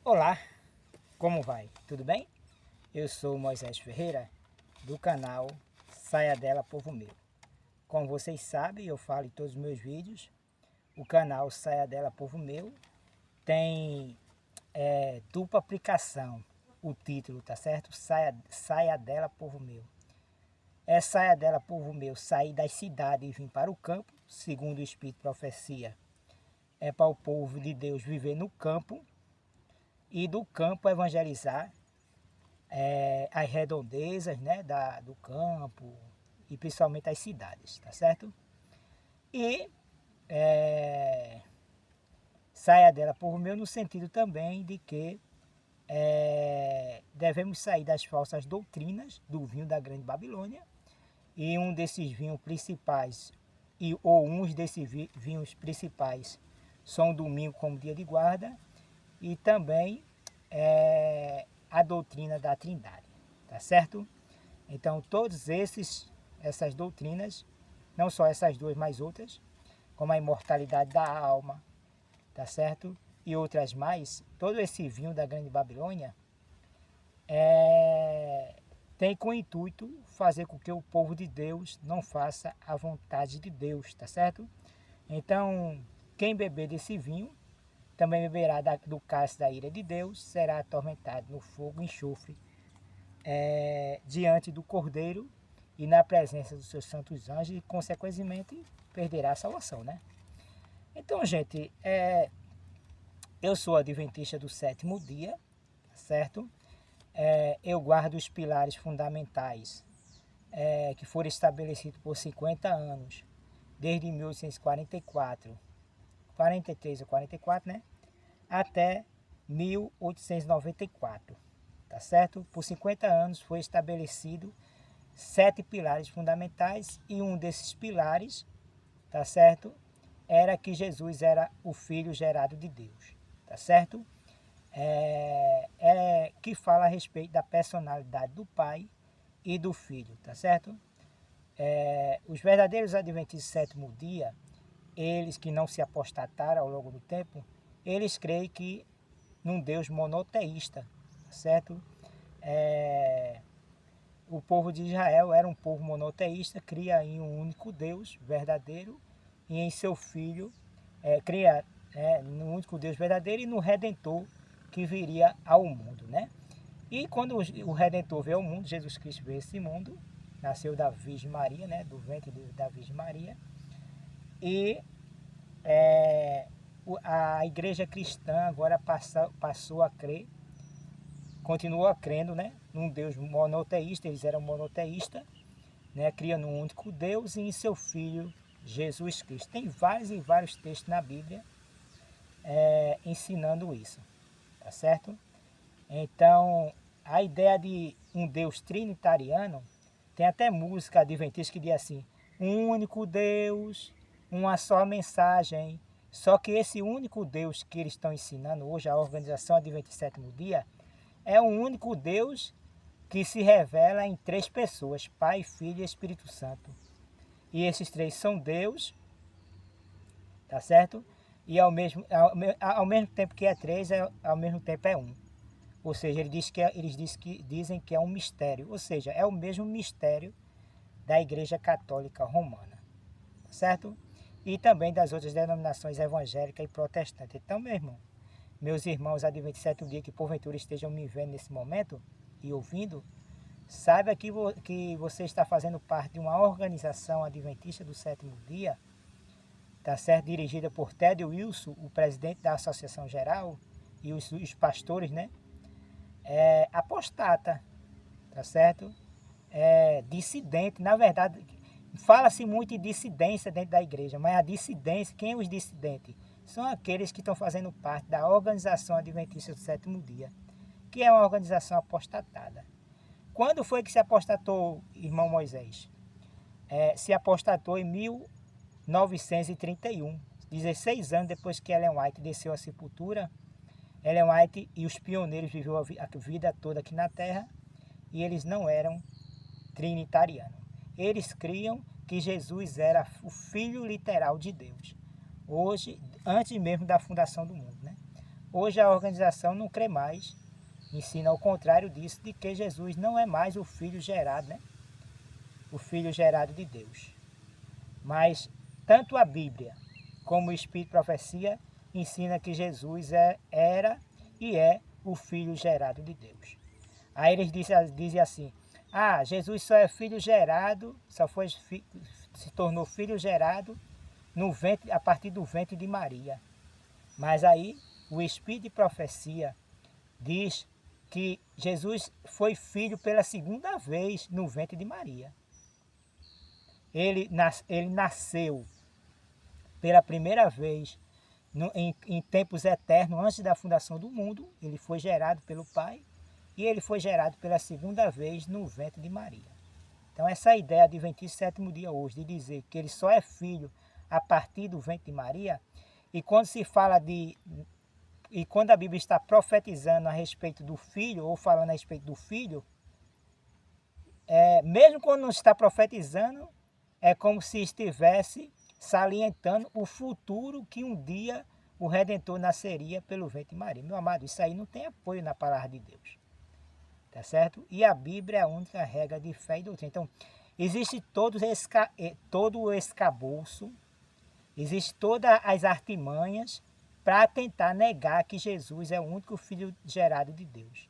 Olá, como vai? Tudo bem? Eu sou Moisés Ferreira, do canal Saia Dela Povo Meu. Como vocês sabem, eu falo em todos os meus vídeos, o canal Saia Dela Povo Meu tem dupla aplicação, o título, tá certo? Saia Dela Povo Meu. Saia dela, povo meu, sair das cidades e vir para o campo, segundo o Espírito Profecia. É para o povo de Deus viver no campo e do campo evangelizar as redondezas, né, do campo e principalmente as cidades, tá certo? E saia dela, povo meu, no sentido também de que devemos sair das falsas doutrinas do vinho da Grande Babilônia, e um desses vinhos principais, ou uns desses vinhos principais, são o domingo como dia de guarda, e também a doutrina da Trindade, tá certo? Então todos essas doutrinas, não só essas duas, mas outras, como a imortalidade da alma, tá certo? E outras mais, todo esse vinho da Grande Babilônia tem com o intuito fazer com que o povo de Deus não faça a vontade de Deus, tá certo? Então, quem beber desse vinho também beberá do cálice da ira de Deus, será atormentado no fogo e enxofre diante do Cordeiro e na presença dos seus santos anjos, e consequentemente perderá a salvação, né? Então, gente, eu sou adventista do sétimo dia, certo? Eu guardo os pilares fundamentais que foram estabelecidos por 50 anos, desde 1844, 43 ou 44, né? Até 1894, tá certo? Por 50 anos foi estabelecido 7 pilares fundamentais, e um desses pilares, tá certo? Era que Jesus era o Filho gerado de Deus, tá certo? Que fala a respeito da personalidade do Pai e do Filho, tá certo? Os verdadeiros adventistas do sétimo dia, eles que não se apostataram ao longo do tempo, eles creem que num Deus monoteísta, tá certo? O povo de Israel era um povo monoteísta, cria em um único Deus verdadeiro e em seu Filho, cria no único Deus verdadeiro e no Redentor que viria ao mundo, né? E quando o Redentor veio ao mundo, Jesus Cristo veio a esse mundo, nasceu da Virgem Maria, né? Do ventre da Virgem Maria, e a igreja cristã agora passou a crer, continua crendo, né, num Deus monoteísta. Eles eram monoteístas, né, cria num único Deus e em seu Filho Jesus Cristo. Tem vários e vários textos na Bíblia ensinando isso, tá certo? Então, a ideia de um Deus trinitariano, tem até música adventista que diz assim: um único Deus, uma só mensagem. Só que esse único Deus que eles estão ensinando hoje, a organização Adventista Sétimo Dia, é um único Deus que se revela em 3 pessoas, Pai, Filho e Espírito Santo. E esses 3 são Deus, tá certo? E ao mesmo tempo que é 3, ao mesmo tempo é um. Ou seja, dizem que é um mistério, ou seja, é o mesmo mistério da Igreja Católica Romana, certo? E também das outras denominações evangélicas e protestantes. Então, meus irmãos adventistas do sétimo dia que porventura estejam me vendo nesse momento e ouvindo, saiba que você está fazendo parte de uma organização adventista do sétimo dia, tá certo? Dirigida por Ted Wilson, o presidente da Associação Geral, e os pastores, né? Apostata, tá certo? Dissidente, na verdade, fala-se muito em dissidência dentro da igreja, mas a dissidência, quem é os dissidentes? São aqueles que estão fazendo parte da Organização Adventista do Sétimo Dia, que é uma organização apostatada. Quando foi que se apostatou, irmão Moisés? Se apostatou em 1931, 16 anos depois que Ellen White desceu à sepultura. Ellen White e os pioneiros viveram a vida toda aqui na Terra, e eles não eram trinitarianos. Eles criam que Jesus era o Filho literal de Deus. Hoje, antes mesmo da fundação do mundo, né? hoje a organização não crê mais, ensina ao contrário disso, de que Jesus não é mais o Filho gerado, né? O Filho gerado de Deus. Mas tanto a Bíblia como o Espírito de Profecia ensina que Jesus era e é o Filho gerado de Deus. Aí eles dizem assim, Jesus só é filho gerado, se tornou filho gerado no ventre, a partir do ventre de Maria. Mas aí o Espírito de Profecia diz que Jesus foi filho pela segunda vez no ventre de Maria. Ele nasceu pela primeira vez em tempos eternos, antes da fundação do mundo. Ele foi gerado pelo Pai e ele foi gerado pela segunda vez no ventre de Maria. Então essa ideia adventista sétimo dia hoje, de dizer que ele só é filho a partir do ventre de Maria, e quando se fala e quando a Bíblia está profetizando a respeito do filho, ou falando a respeito do filho, mesmo quando não está profetizando, é como se estivesse salientando o futuro que um dia o Redentor nasceria pelo ventre de Maria. Meu amado, isso aí não tem apoio na palavra de Deus. Tá certo? E a Bíblia é a única regra de fé e doutrina. Então, existe todo o escabouço, existe todas as artimanhas para tentar negar que Jesus é o único Filho gerado de Deus.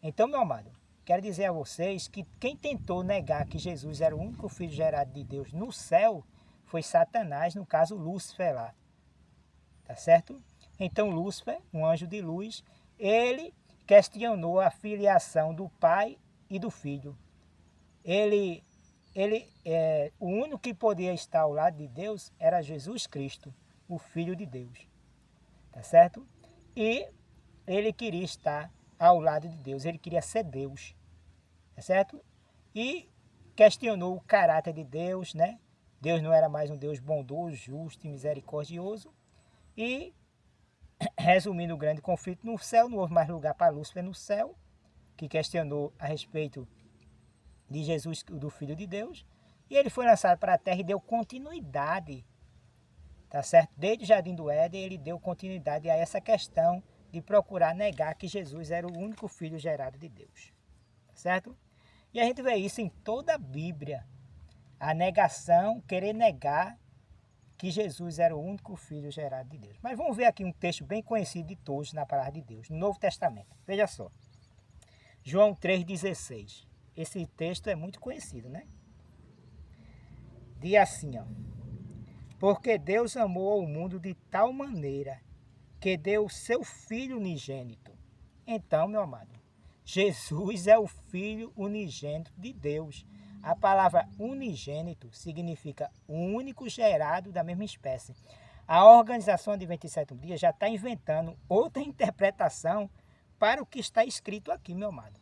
Então, meu amado, quero dizer a vocês que quem tentou negar que Jesus era o único Filho gerado de Deus no céu foi Satanás, no caso Lúcifer lá. Tá certo? Então Lúcifer, um anjo de luz, ele questionou a filiação do Pai e do Filho. O único que podia estar ao lado de Deus era Jesus Cristo, o Filho de Deus. Tá certo? E ele queria estar ao lado de Deus, ele queria ser Deus. Tá certo? E questionou o caráter de Deus, né? Deus não era mais um Deus bondoso, justo e misericordioso. E, resumindo o grande conflito no céu, não houve mais lugar para Lúcifer no céu, que questionou a respeito de Jesus, do Filho de Deus. E ele foi lançado para a terra e deu continuidade, tá certo? Desde o Jardim do Éden, ele deu continuidade a essa questão de procurar negar que Jesus era o único Filho gerado de Deus. Tá certo? E a gente vê isso em toda a Bíblia. A negação, querer negar que Jesus era o único Filho gerado de Deus. Mas vamos ver aqui um texto bem conhecido de todos na palavra de Deus, no Novo Testamento. Veja só. João 3,16. Esse texto é muito conhecido, né? Diz assim, ó. Porque Deus amou o mundo de tal maneira que deu o seu Filho unigênito. Então, meu amado, Jesus é o Filho unigênito de Deus. A palavra unigênito significa único gerado da mesma espécie. A Organização Adventista do Sétimo Dia já está inventando outra interpretação para o que está escrito aqui, meu amado.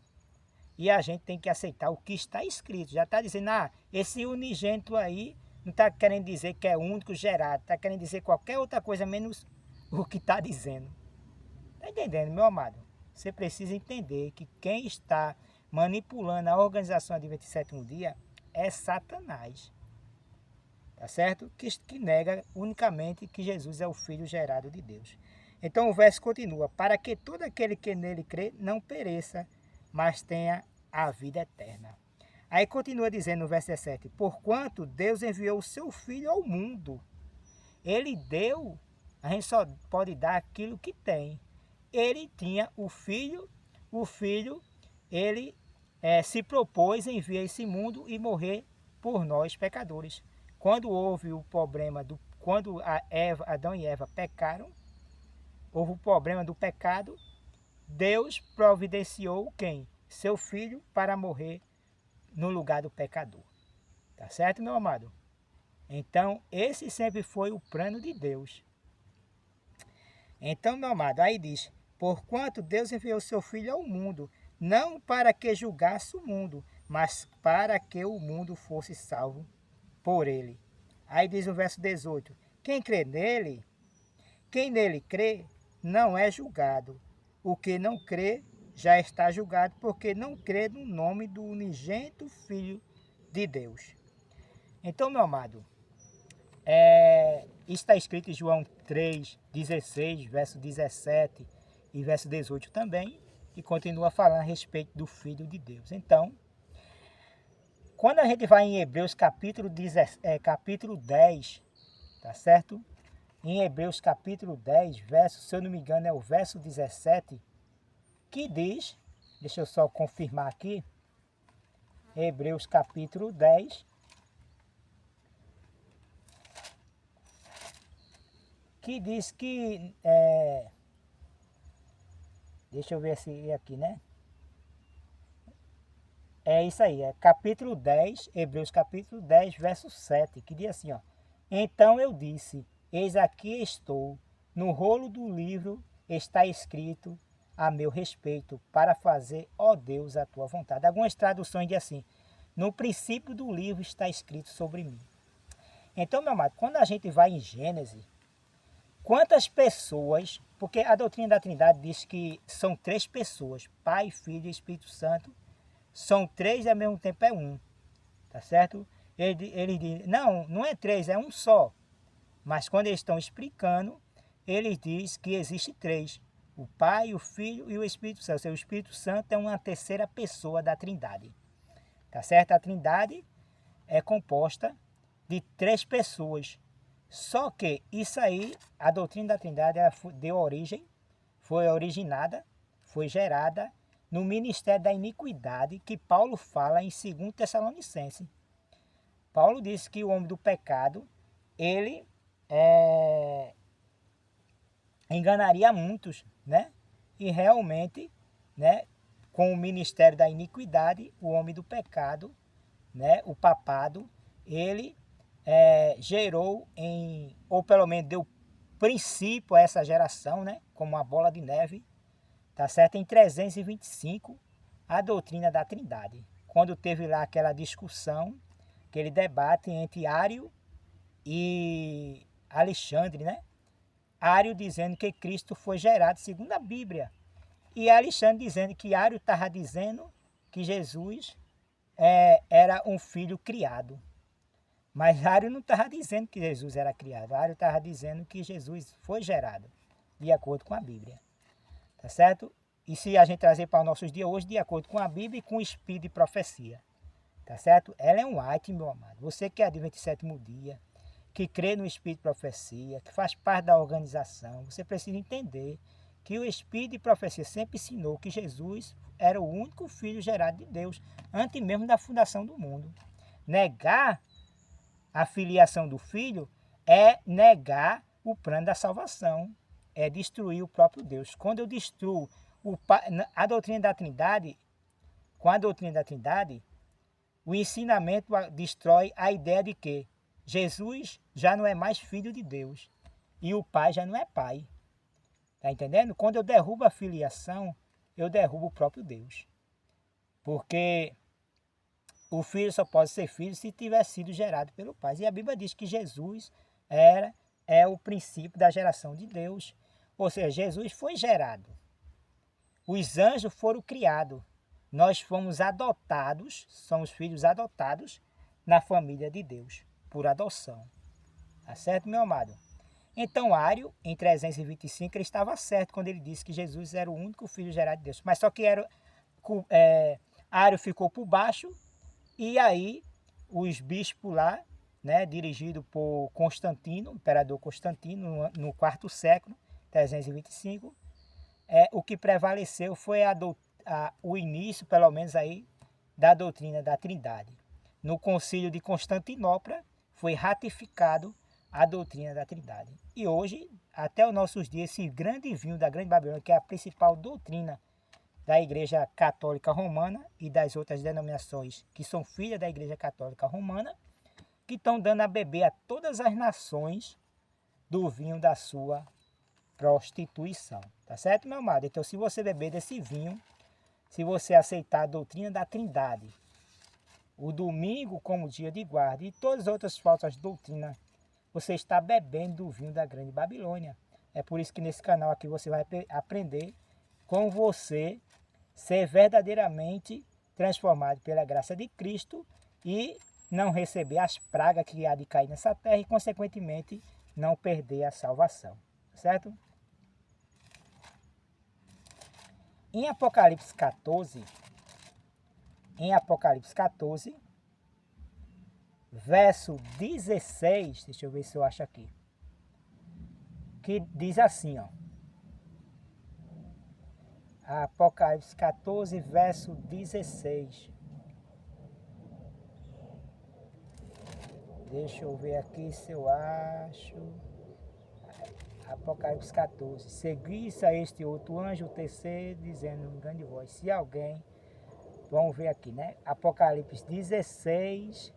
E a gente tem que aceitar o que está escrito. Já está dizendo, esse unigênito aí não está querendo dizer que é único gerado, está querendo dizer qualquer outra coisa menos o que está dizendo. Está entendendo, meu amado? Você precisa entender que quem está manipulando a Organização Adventista do Sétimo Dia é Satanás. Tá certo? Que nega unicamente que Jesus é o Filho gerado de Deus. Então o verso continua, para que todo aquele que nele crê não pereça, mas tenha a vida eterna. Aí continua dizendo no verso 17, porquanto Deus enviou o seu Filho ao mundo. Ele deu, a gente só pode dar aquilo que tem. Ele tinha o Filho, ele se propôs em vir a esse mundo e morrer por nós pecadores. Quando houve o problema, quando Adão e Eva pecaram, houve o problema do pecado, Deus providenciou quem? Seu Filho para morrer no lugar do pecador. Tá certo, meu amado? Então, esse sempre foi o plano de Deus. Então, meu amado, aí diz, porquanto Deus enviou seu Filho ao mundo, não para que julgasse o mundo, mas para que o mundo fosse salvo por ele. Aí diz o verso 18, quem nele crê, não é julgado. O que não crê, já está julgado, porque não crê no nome do unigênito Filho de Deus. Então, meu amado, isso está escrito em João 3, 16, verso 17 e verso 18 também, e continua falando a respeito do Filho de Deus. Então, quando a gente vai em Hebreus capítulo 10, tá certo? Em Hebreus capítulo 10, verso, se eu não me engano, é o verso 17, que diz, deixa eu só confirmar aqui, Hebreus capítulo 10, que diz que, deixa eu ver se é aqui, né? É isso aí, é capítulo 10, Hebreus capítulo 10, verso 7, que diz assim, ó. Então eu disse, eis aqui estou, no rolo do livro está escrito a meu respeito, para fazer, ó Deus, a tua vontade. Algumas traduções dizem assim, no princípio do livro está escrito sobre mim. Então, meu amado, quando a gente vai em Gênesis, quantas pessoas, porque a doutrina da Trindade diz que são 3 pessoas, Pai, Filho e Espírito Santo, são 3 e ao mesmo tempo é um, tá certo? Ele diz, não é 3, é um só. Mas quando eles estão explicando, eles dizem que existe 3. O Pai, o Filho e o Espírito Santo. Ou seja, o Espírito Santo é uma terceira pessoa da Trindade. Tá certo? A Trindade é composta de 3 pessoas. Só que isso aí, a doutrina da Trindade, ela deu origem, foi originada, foi gerada no ministério da iniquidade que Paulo fala em 2 Tessalonicenses. Paulo disse que o homem do pecado, ele enganaria muitos, né? E realmente, né, com o ministério da iniquidade, o homem do pecado, né, o papado, ele gerou ou pelo menos deu princípio a essa geração, né, como uma bola de neve, tá certo? Em 325, a doutrina da Trindade. Quando teve lá aquela discussão, aquele debate entre Ário e Alexandre, né? Ário dizendo que Cristo foi gerado segundo a Bíblia. E Alexandre dizendo que Ário estava dizendo que Jesus era um filho criado. Mas Ário não estava dizendo que Jesus era criado. Ário estava dizendo que Jesus foi gerado, de acordo com a Bíblia. Tá certo? E se a gente trazer para os nossos dias hoje, de acordo com a Bíblia e com o Espírito de profecia. Tá certo? Ellen White, meu amado, você que é adventista sétimo dia, que crê no Espírito de profecia, que faz parte da organização, você precisa entender que o Espírito de profecia sempre ensinou que Jesus era o único filho gerado de Deus, antes mesmo da fundação do mundo. Negar a filiação do filho é negar o plano da salvação, é destruir o próprio Deus. Quando eu destruo a doutrina da Trindade, com a doutrina da Trindade, o ensinamento destrói a ideia de que Jesus já não é mais filho de Deus e o pai já não é pai. Tá entendendo? Quando eu derrubo a filiação, eu derrubo o próprio Deus. Porque o filho só pode ser filho se tiver sido gerado pelo pai. E a Bíblia diz que Jesus é o princípio da geração de Deus. Ou seja, Jesus foi gerado. Os anjos foram criados. Nós fomos adotados, somos filhos adotados na família de Deus, por adoção. Tá certo, meu amado? Então, Ário, em 325, ele estava certo quando ele disse que Jesus era o único filho gerado de Deus. Mas só que Ário ficou por baixo e aí os bispos lá, né, dirigido por Constantino, imperador Constantino, no 4º século, 325, o que prevaleceu foi o início, pelo menos aí, da doutrina da Trindade. No concílio de Constantinopla foi ratificado a doutrina da Trindade. E hoje, até os nossos dias, esse grande vinho da Grande Babilônia, que é a principal doutrina da Igreja Católica Romana e das outras denominações que são filhas da Igreja Católica Romana, que estão dando a beber a todas as nações do vinho da sua prostituição. Tá certo, meu amado? Então, se você beber desse vinho, se você aceitar a doutrina da Trindade, o domingo como dia de guarda e todas as outras falsas doutrinas, você está bebendo do vinho da Grande Babilônia. É por isso que nesse canal aqui você vai aprender como você ser verdadeiramente transformado pela graça de Cristo e não receber as pragas que há de cair nessa terra e, consequentemente, não perder a salvação. Certo? Em Apocalipse 14, verso 16, deixa eu ver se eu acho aqui, que diz assim, ó. Apocalipse 14, verso 16. Deixa eu ver aqui se eu acho. Apocalipse 14. Seguisse a este outro anjo, o terceiro, dizendo em grande voz, se alguém... Vamos ver aqui, né? Apocalipse 16,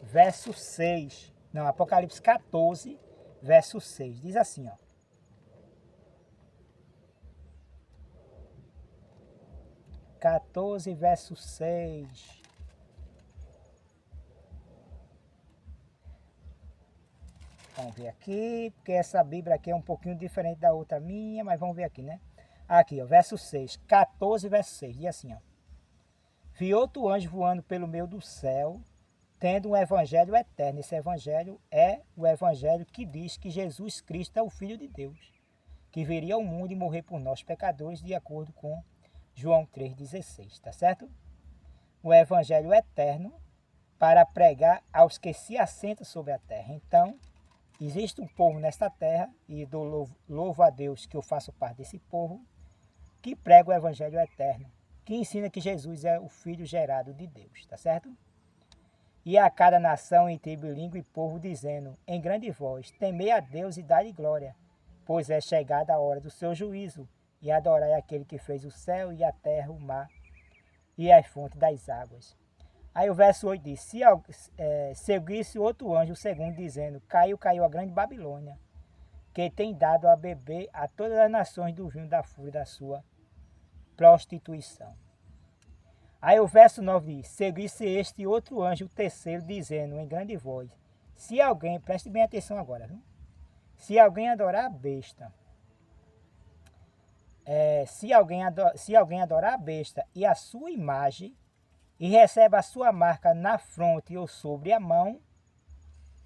verso 6. Não, Apocalipse 14, verso 6. Diz assim, ó. Verso 6. Vamos ver aqui, porque essa Bíblia aqui é um pouquinho diferente da outra minha, mas vamos ver aqui, né? Aqui, ó, verso 6. 14, verso 6. Diz assim, ó. Vi outro anjo voando pelo meio do céu, tendo um evangelho eterno. Esse evangelho é o evangelho que diz que Jesus Cristo é o Filho de Deus, que viria ao mundo e morrer por nós pecadores, de acordo com João 3,16, tá certo? O evangelho eterno para pregar aos que se assentam sobre a terra. Então, existe um povo nesta terra, e louvo a Deus que eu faço parte desse povo, que prega o evangelho eterno, que ensina que Jesus é o Filho gerado de Deus, tá certo? E a cada nação em tribo, língua e povo, dizendo em grande voz, temei a Deus e dai-lhe glória, pois é chegada a hora do seu juízo, e adorai aquele que fez o céu e a terra, o mar e as fontes das águas. Aí o verso 8 diz, seguisse outro anjo, o segundo, dizendo, caiu a grande Babilônia, que tem dado a beber a todas as nações do vinho da fúria da sua prostituição. Aí o verso 9 diz, seguisse este outro anjo, o terceiro, dizendo em grande voz, se alguém, preste bem atenção agora, viu? Se alguém adorar a besta, se alguém adorar a besta e a sua imagem, e recebe a sua marca na fronte ou sobre a mão,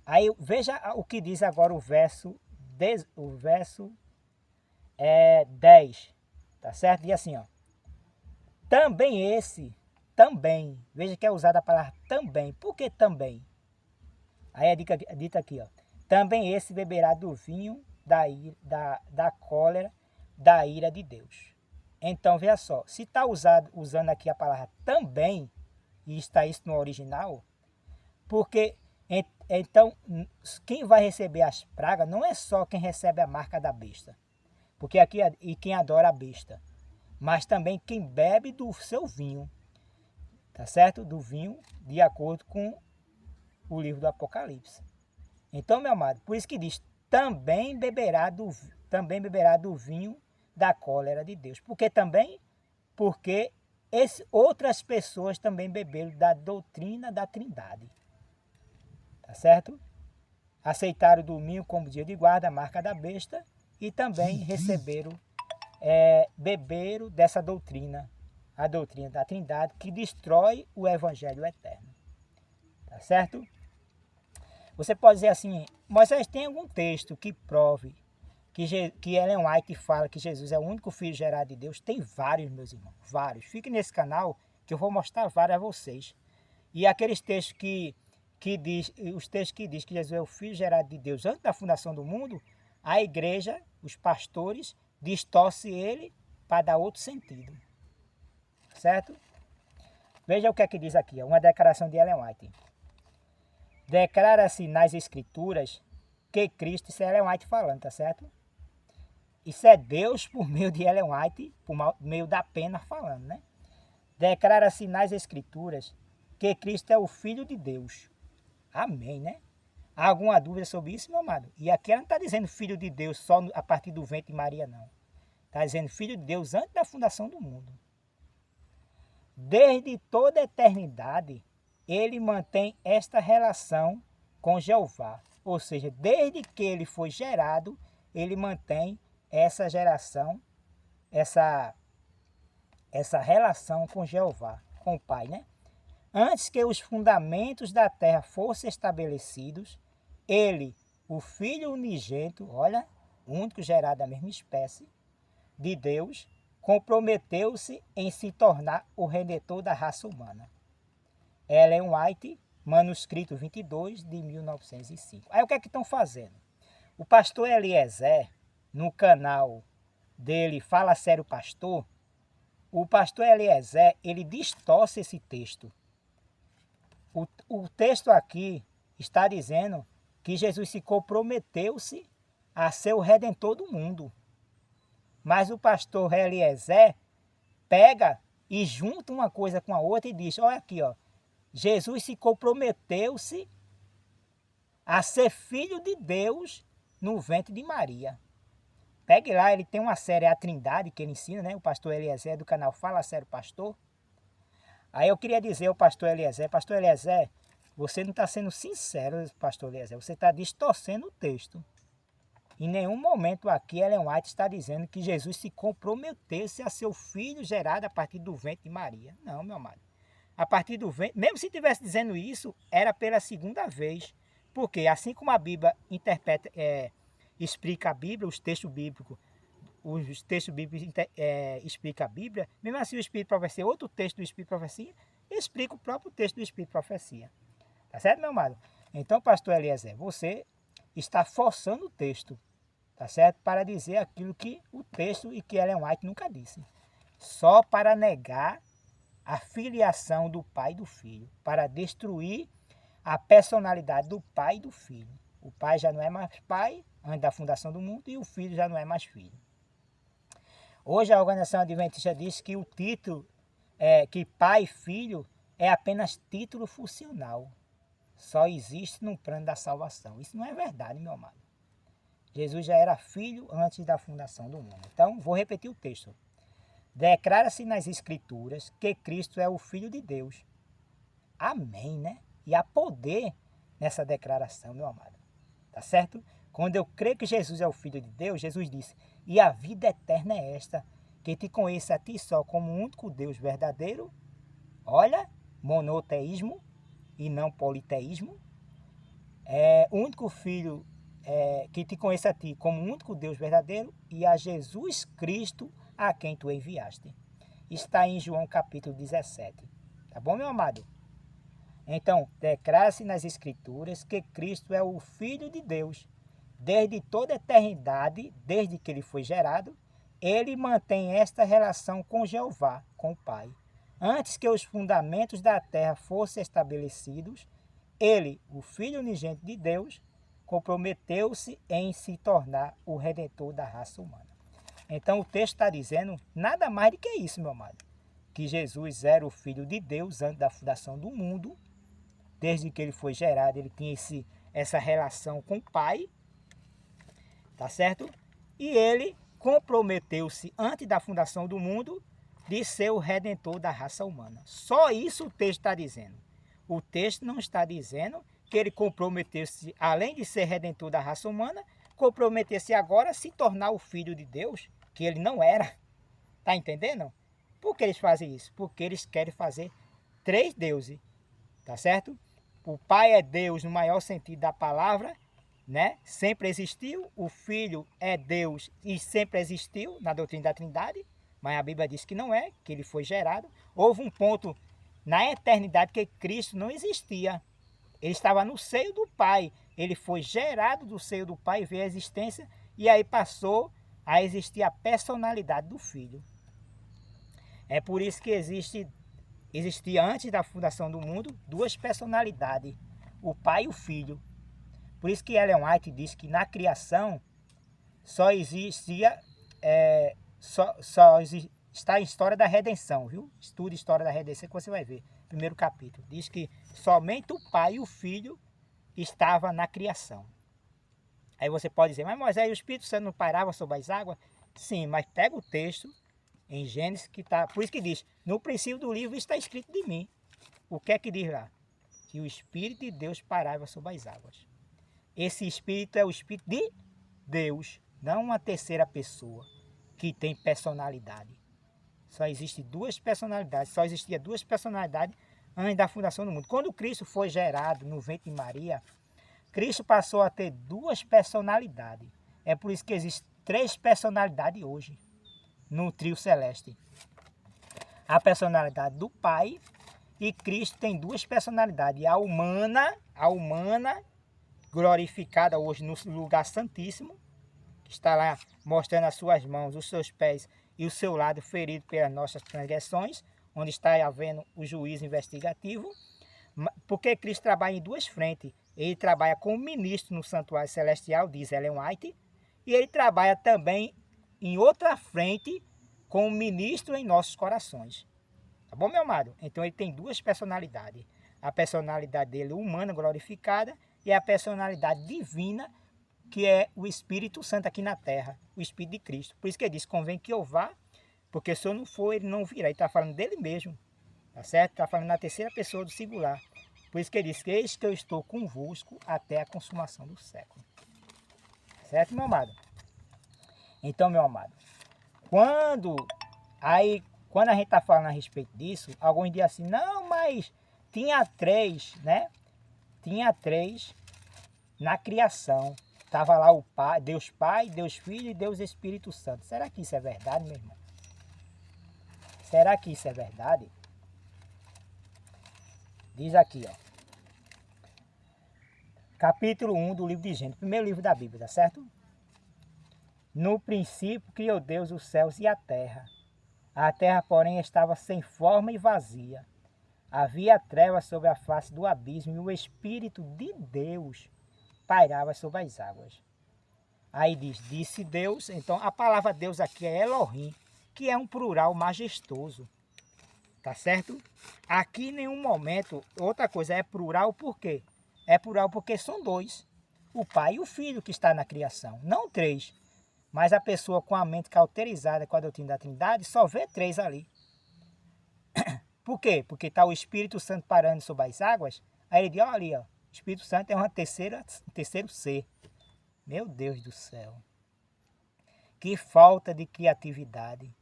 aí veja o que diz agora o verso 10, tá certo? Diz assim, ó, também, veja que é usada a palavra também, por que também? Aí é dita aqui, ó, também esse beberá do vinho da cólera, da ira de Deus. Então, veja só, se está usando aqui a palavra também, e está isso no original, porque então quem vai receber as pragas não é só quem recebe a marca da besta, porque aqui e quem adora a besta, mas também quem bebe do seu vinho, tá certo? Do vinho, de acordo com o livro do Apocalipse. Então, meu amado, por isso que diz, também beberá do vinho da cólera de Deus. Por que também? Porque outras pessoas também beberam da doutrina da Trindade. Tá certo? Aceitaram o domingo como dia de guarda, a marca da besta, e também beberam dessa doutrina, a doutrina da Trindade, que destrói o evangelho eterno. Tá certo? Você pode dizer assim, Moisés, tem algum texto que prove que Ellen White fala que Jesus é o único filho gerado de Deus? Tem vários, meus irmãos, vários. Fique nesse canal que eu vou mostrar vários a vocês. E aqueles textos os textos que diz que Jesus é o filho gerado de Deus antes da fundação do mundo, a igreja, os pastores, distorcem ele para dar outro sentido. Certo? Veja o que é que diz aqui, uma declaração de Ellen White. Declara-se nas escrituras que Cristo, isso é Ellen White falando, tá certo? Isso é Deus por meio de Ellen White, por meio da pena falando, né? Declara-se nas escrituras que Cristo é o Filho de Deus. Amém, né? Há alguma dúvida sobre isso, meu amado? E aqui ela não está dizendo Filho de Deus só a partir do ventre de Maria, não. Está dizendo Filho de Deus antes da fundação do mundo. Desde toda a eternidade, ele mantém esta relação com Jeová. Ou seja, desde que ele foi gerado, ele mantém essa geração, essa relação com Jeová, com o Pai, né? Antes que os fundamentos da terra fossem estabelecidos, ele, o Filho unigênito, olha, o único gerado da mesma espécie de Deus, comprometeu-se em se tornar o redentor da raça humana. Ellen White, manuscrito 22 de 1905. Aí o que é que estão fazendo? O pastor Eliezer, no canal dele Fala Sério Pastor, o pastor Eliezer, ele distorce esse texto. O texto aqui está dizendo que Jesus se comprometeu-se a ser o redentor do mundo. Mas o pastor Eliezer pega e junta uma coisa com a outra e diz, olha aqui, ó, Jesus se comprometeu-se a ser filho de Deus no ventre de Maria. Pegue lá, ele tem uma série, A Trindade, que ele ensina, né? O pastor Eliezer do canal Fala Sério Pastor. Aí eu queria dizer ao pastor Eliezer, você não está sendo sincero, pastor Eliezer, você está distorcendo o texto. Em nenhum momento aqui Ellen White está dizendo que Jesus se comprometesse a ser o filho gerado a partir do ventre de Maria. Não, meu amado. A partir do ventre, mesmo se estivesse dizendo isso, era pela segunda vez. Porque assim como a Bíblia interpreta, explica a Bíblia, os textos bíblicos explicam a Bíblia, mesmo assim o Espírito de Profecia, outro texto do Espírito de Profecia, explica o próprio texto do Espírito de Profecia. Tá certo, meu amado? Então, pastor Eliezer, você está forçando o texto, tá certo? Para dizer aquilo que o texto e que Ellen White nunca disse. Só para negar a filiação do pai e do filho, para destruir a personalidade do pai e do filho. O pai já não é mais pai antes da fundação do mundo e o filho já não é mais filho. Hoje a Organização Adventista diz que o título, que pai e filho é apenas título funcional. Só existe no plano da salvação. Isso não é verdade, meu amado. Jesus já era filho antes da fundação do mundo. Então, vou repetir o texto. Declara-se nas Escrituras que Cristo é o Filho de Deus. Amém, né? E há poder nessa declaração, meu amado. Tá certo? Quando eu creio que Jesus é o Filho de Deus, Jesus disse, e a vida eterna é esta, que te conheça a ti só como o único Deus verdadeiro. Olha, monoteísmo e não politeísmo. O único Filho que te conheça a ti como o único Deus verdadeiro e a Jesus Cristo a quem tu enviaste. Está em João capítulo 17. Tá bom, meu amado? Então, declara-se nas Escrituras que Cristo é o Filho de Deus. Desde toda a eternidade, desde que ele foi gerado, ele mantém esta relação com Jeová, com o Pai. Antes que os fundamentos da terra fossem estabelecidos, ele, o Filho unigênito de Deus, comprometeu-se em se tornar o Redentor da raça humana. Então o texto está dizendo nada mais do que isso, meu amado. Que Jesus era o Filho de Deus antes da fundação do mundo. Desde que ele foi gerado, ele tinha essa relação com o Pai. Tá certo? E ele comprometeu-se antes da fundação do mundo de ser o Redentor da raça humana. Só isso o texto está dizendo. O texto não está dizendo que ele comprometeu-se, além de ser Redentor da raça humana, comprometeu-se agora a se tornar o Filho de Deus, que ele não era. Tá entendendo? Por que eles fazem isso? Porque eles querem fazer 3 deuses. Tá certo? O Pai é Deus no maior sentido da palavra, né? Sempre existiu. O Filho é Deus e sempre existiu na doutrina da Trindade, mas a Bíblia diz que não é, que ele foi gerado. Houve um ponto na eternidade que Cristo não existia. Ele estava no seio do Pai. Ele foi gerado do seio do Pai, veio a existência e aí passou a existir a personalidade do Filho. É por isso que existia antes da fundação do mundo 2 personalidades, o Pai e o Filho. Por isso que Ellen White diz que na criação só existia, está em história da redenção, viu? Estude história da redenção que você vai ver. Primeiro capítulo. Diz que somente o Pai e o Filho estavam na criação. Aí você pode dizer, mas Moisés, o Espírito Santo não pairava sobre as águas? Sim, mas pega o texto em Gênesis que está... Por isso que diz, no princípio do livro está escrito de mim. O que é que diz lá? Que o Espírito de Deus pairava sobre as águas. Esse Espírito é o Espírito de Deus, não uma terceira pessoa que tem personalidade. Só existem 2 personalidades, só existia 2 personalidades antes da fundação do mundo. Quando Cristo foi gerado no ventre de Maria, Cristo passou a ter 2 personalidades. É por isso que existem 3 personalidades hoje. no trio celeste. A personalidade do Pai, e Cristo tem duas personalidades. A humana glorificada hoje no lugar santíssimo, que está lá mostrando as suas mãos, os seus pés e o seu lado ferido pelas nossas transgressões, onde está havendo o juízo investigativo. Porque Cristo trabalha em duas frentes. Ele trabalha como ministro no santuário celestial, diz Ellen White, e ele trabalha também em outra frente como ministro em nossos corações. Tá bom, meu amado? Então ele tem duas personalidades. A personalidade dele humana glorificada e a personalidade divina, que é o Espírito Santo aqui na terra, o Espírito de Cristo. Por isso que ele diz, convém que eu vá, porque se eu não for, ele não virá. Ele está falando dele mesmo, tá certo? Está falando na terceira pessoa do singular. Por isso que ele diz que eis que eu estou convosco até a consumação do século. Certo, meu amado? Então, meu amado, quando a gente está falando a respeito disso, alguns dizem assim, não, mas tinha três, né? Tinha três na criação. Estava lá o Pai, Deus Filho e Deus Espírito Santo. Será que isso é verdade, meu irmão? Será que isso é verdade? Diz aqui, ó. Capítulo 1 do livro de Gênesis, primeiro livro da Bíblia, tá certo? No princípio criou Deus os céus e a terra. A terra, porém, estava sem forma e vazia. Havia trevas sobre a face do abismo e o Espírito de Deus pairava sobre as águas. Aí diz, disse Deus. Então a palavra Deus aqui é Elohim, que é um plural majestoso. Tá certo? Aqui em nenhum momento, outra coisa, é plural por quê? É plural porque são dois. O Pai e o Filho que está na criação, não três. Mas a pessoa com a mente cauterizada com a doutrina da Trindade só vê três ali. Por quê? Porque está o Espírito Santo parando sobre as águas. Aí ele diz, olha ali, ó, o Espírito Santo é um terceiro ser. Meu Deus do céu. Que falta de criatividade.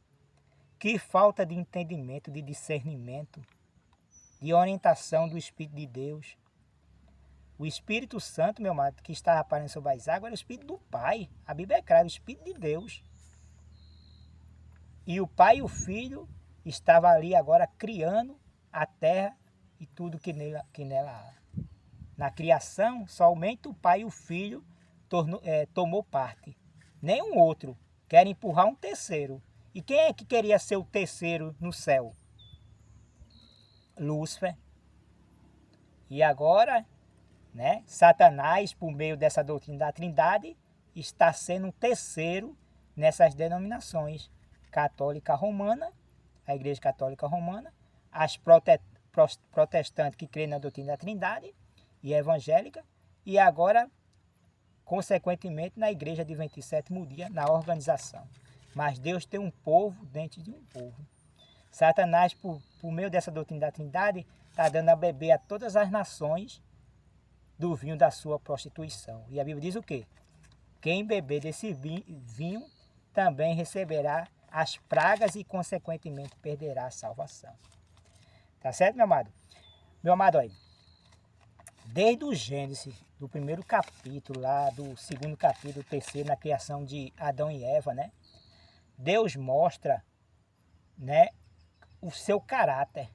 Que falta de entendimento, de discernimento, de orientação do Espírito de Deus. O Espírito Santo, meu amado, que estava aparecendo sobre as águas, era o Espírito do Pai. A Bíblia é clara, o Espírito de Deus. E o Pai e o Filho estavam ali agora criando a terra e tudo que nela há. Na criação, somente o Pai e o Filho tomou parte. Nenhum outro. Quer empurrar um terceiro. E quem é que queria ser o terceiro no céu? Lúcifer. E agora, né, Satanás, por meio dessa doutrina da Trindade, está sendo um terceiro nessas denominações. Católica Romana, a Igreja Católica Romana, as protestantes que creem na doutrina da Trindade e evangélica, e agora, consequentemente, na Igreja Adventista Sétimo Dia, na organização. Mas Deus tem um povo dentro de um povo. Satanás, por meio dessa doutrina da Trindade, está dando a beber a todas as nações do vinho da sua prostituição. E a Bíblia diz o quê? Quem beber desse vinho também receberá as pragas e, consequentemente, perderá a salvação. Tá certo, meu amado? Meu amado, olha, desde o Gênesis, do primeiro capítulo, lá do segundo capítulo, terceiro, na criação de Adão e Eva, né? Deus mostra, né, o seu caráter.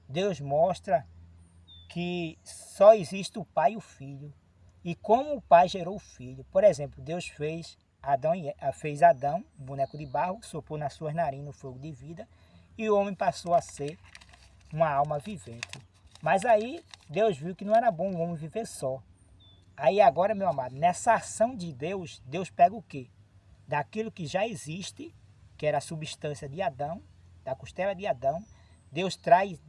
Deus mostra que só existe o Pai e o Filho. E como o Pai gerou o Filho. Por exemplo, Deus fez Adão, um boneco de barro, soprou nas suas narinas o fogo de vida, e o homem passou a ser uma alma vivente. Mas aí Deus viu que não era bom o homem viver só. Aí agora, meu amado, nessa ação de Deus, Deus pega o quê? Daquilo que já existe, que era a substância de Adão, da costela de Adão, Deus traz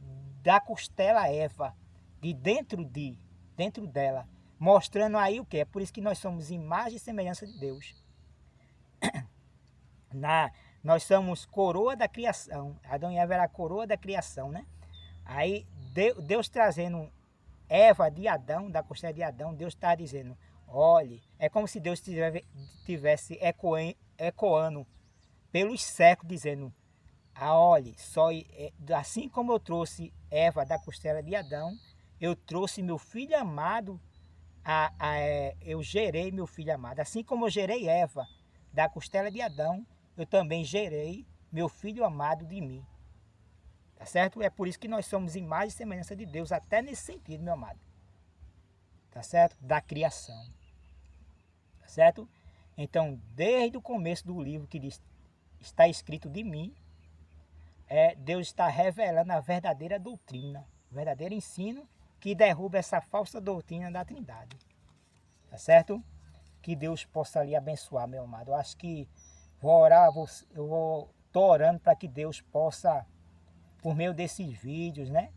da costela Eva, de dentro dela, mostrando aí o que? É por isso que nós somos imagem e semelhança de Deus. Nós somos coroa da criação. Adão e Eva era a coroa da criação, né? Aí Deus trazendo Eva de Adão, da costela de Adão, Deus está dizendo, olhe, é como se Deus tivesse ecoando pelos séculos, dizendo, olhe, assim como eu trouxe Eva da costela de Adão, eu trouxe meu filho amado, eu gerei meu filho amado. Assim como eu gerei Eva da costela de Adão, eu também gerei meu filho amado de mim. Tá certo? É por isso que nós somos imagem e semelhança de Deus, até nesse sentido, meu amado. Tá certo? Da criação. Tá certo? Então, desde o começo do livro que diz, está escrito de mim, Deus está revelando a verdadeira doutrina, o verdadeiro ensino que derruba essa falsa doutrina da Trindade. Tá certo? Que Deus possa lhe abençoar, meu amado. Eu acho que vou orar, tô orando para que Deus possa, por meio desses vídeos, né,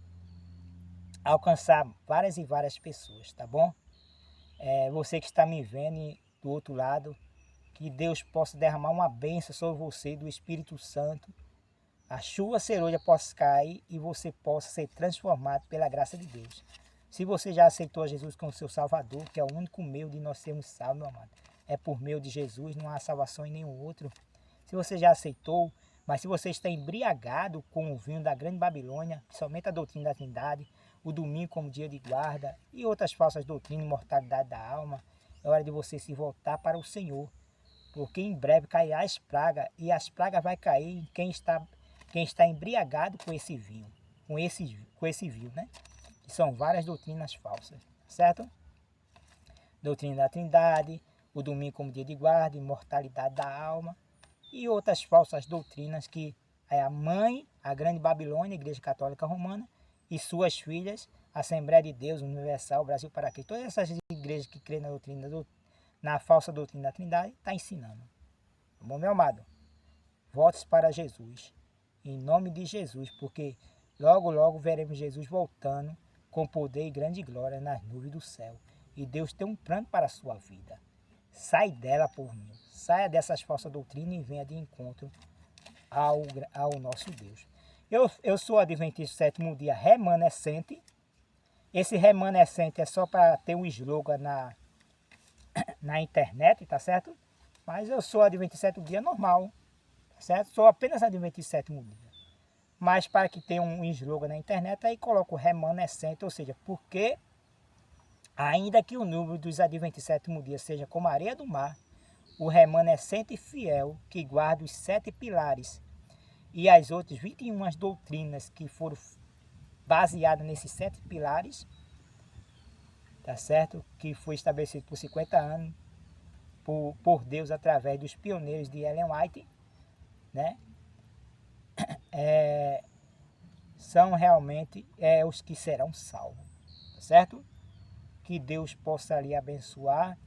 alcançar várias e várias pessoas, tá bom? Você que está me vendo do outro lado, que Deus possa derramar uma bênção sobre você do Espírito Santo, a chuva ceroja possa cair e você possa ser transformado pela graça de Deus. Se você já aceitou a Jesus como seu Salvador, que é o único meio de nós sermos salvos, meu amado, é por meio de Jesus, não há salvação em nenhum outro. Se você já aceitou, mas se você está embriagado com o vinho da grande Babilônia, somente a doutrina da Trindade, o domingo como dia de guarda e outras falsas doutrinas, mortalidade da alma, é hora de você se voltar para o Senhor, porque em breve cairá as pragas, e as pragas vai cair em quem está embriagado com esse vinho, com esse vinho, né? Que são várias doutrinas falsas, certo? Doutrina da Trindade, o domingo como dia de guarda, imortalidade da alma e outras falsas doutrinas que é a mãe, a grande Babilônia, a Igreja Católica Romana, e suas filhas, a Assembleia de Deus Universal, Brasil para Cristo. Todas essas igrejas que creem na falsa doutrina da Trindade, está ensinando. Tá bom, meu amado? Volte para Jesus, em nome de Jesus, porque logo, logo veremos Jesus voltando com poder e grande glória nas nuvens do céu. E Deus tem um plano para a sua vida. Sai dela, povo meu. Saia dessas falsas doutrinas e venha de encontro ao nosso Deus. Eu sou adventista do sétimo dia remanescente. Esse remanescente é só para ter um slogan na internet, tá certo? Mas eu sou adventista do sétimo dia normal, tá certo? Sou apenas adventista do sétimo dia. Mas para que tenha um slogan na internet, aí coloco remanescente, ou seja, porque ainda que o número dos adventistas do sétimo dia seja como a areia do mar, o remanescente fiel que guarda os 7 pilares e as outras 21 doutrinas que foram baseadas nesses 7 pilares, tá certo? Que foi estabelecido por 50 anos por Deus através dos pioneiros de Ellen White, né? São realmente os que serão salvos, tá certo? Que Deus possa lhe abençoar.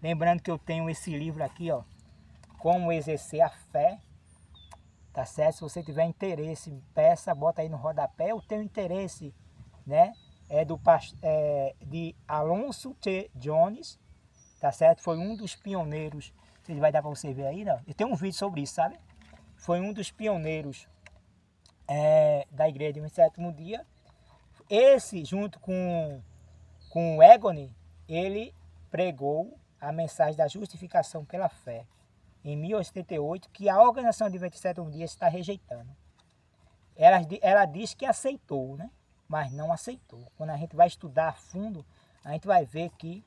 Lembrando que eu tenho esse livro aqui, ó, Como Exercer a Fé, tá certo? Se você tiver interesse, peça, bota aí no rodapé. Eu tenho interesse, né? De Alonso T. Jones, tá certo? Foi um dos pioneiros, se vai dar para você ver aí, não? Eu tenho um vídeo sobre isso, sabe? Foi um dos pioneiros da igreja do sétimo dia. Esse, junto com o Egoni, ele pregou a mensagem da justificação pela fé em 1088, que a organização Adventista do sétimo dia está rejeitando. Ela diz que aceitou, né? Mas não aceitou. Quando a gente vai estudar a fundo, a gente vai ver que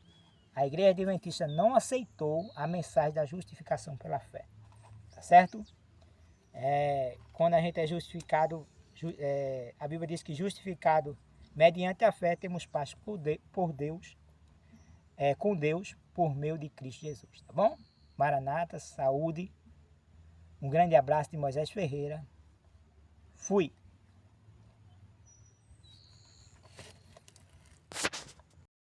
a igreja adventista não aceitou a mensagem da justificação pela fé. Tá certo? Quando a gente é justificado, a Bíblia diz que justificado mediante a fé temos paz por Deus, com Deus por meio de Cristo Jesus, tá bom? Maranata, saúde, um grande abraço de Moisés Ferreira. Fui!